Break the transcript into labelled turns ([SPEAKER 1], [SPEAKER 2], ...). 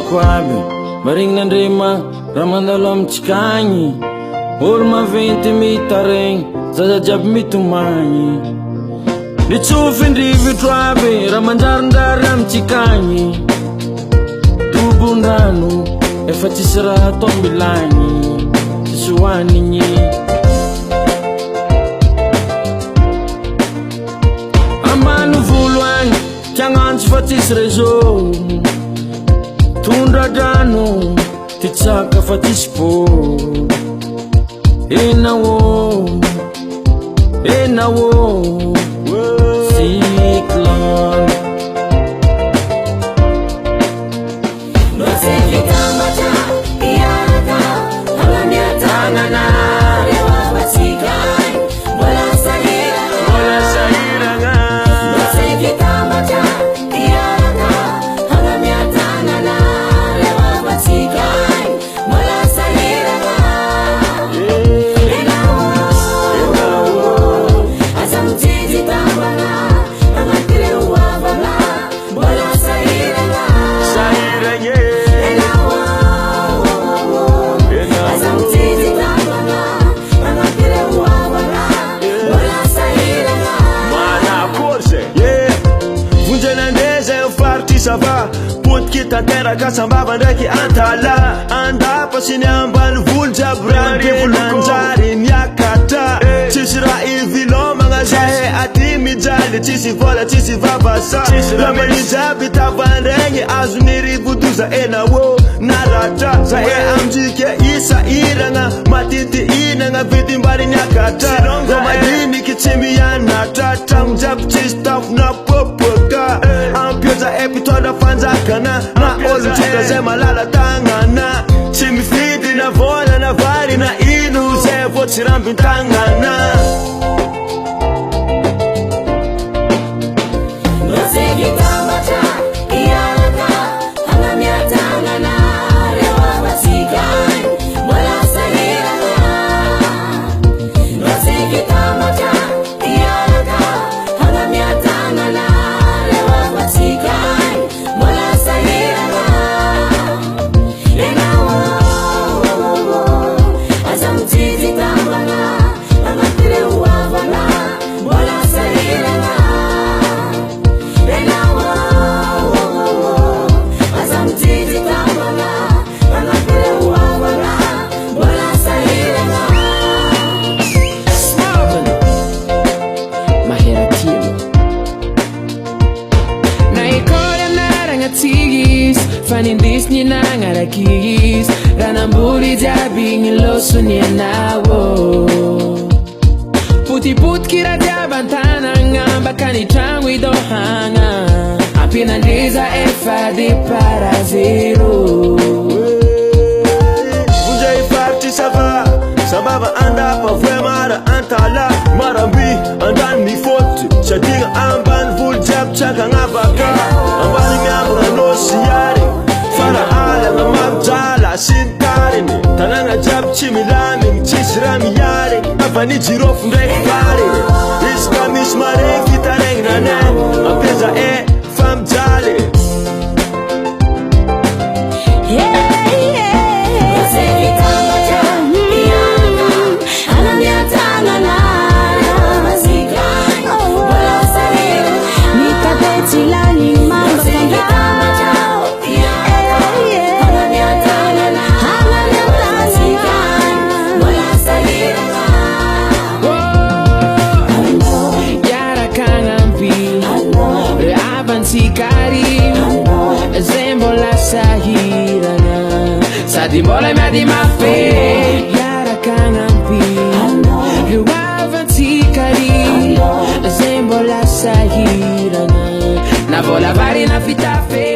[SPEAKER 1] Tiako aby Maringn'andrema raha mandalo amintsikagny Olo maventy mitaregny Zaza jiaby mitomagny Nitsofy indrivitro aby raha manjarinjary amintsikagny Tobondrano efa tsisy raha atao milagny Tsisy hoanigny Ambany volo agny Tiagnantsy fa tsisy réseau Tondra drano Titsaka fa tsisy po Ena wo Cyclone
[SPEAKER 2] sava Potki tanteraka sambava ndraiky antala Andapa sy ny ambany volo jiaby range nanjary niakatra Tsisy raha ivilomagna zahe aty mijaly Tsisy vola tsisy vavasa Lamany jiaby tavandraigny azo nirivodoza ena wo naratra Zahe amjike isa iragna matity inagna vidimbary niakatra Gomadiniky tsy mianatra Tragno jiaby tsisy tafo na popoka Ampioza epitona fanjakana Na olo-tsika zay malala tagnana Tsy mifidy na vola na vary na ino Zay vo tsy rambin-tagnana
[SPEAKER 3] Fanindis ni nangarakis Ranamburi jabi ngiloso ni nawo Puti-put kira jabantana Ngamba kani changu idohanga Apinandiza efa di para zero
[SPEAKER 2] Vonjy faritry sava Sambava andapa vremara antala Marambi andan ni foty Sadigna ambany volo jiaby tsaka ngabaka Ambany miambagna nosiary Fara ala na mamjala sintariny Tanagna jiaby tsy milaminy Tsisy raha miary Avany jirofo ndraiky vary Izy ka misy maregny fitaregny nanay Mampieza famjaly
[SPEAKER 3] Sadi mbola miady mafy Iarakanampi Riwavantikary Zay mbola sahirana Na vola vary na fitafy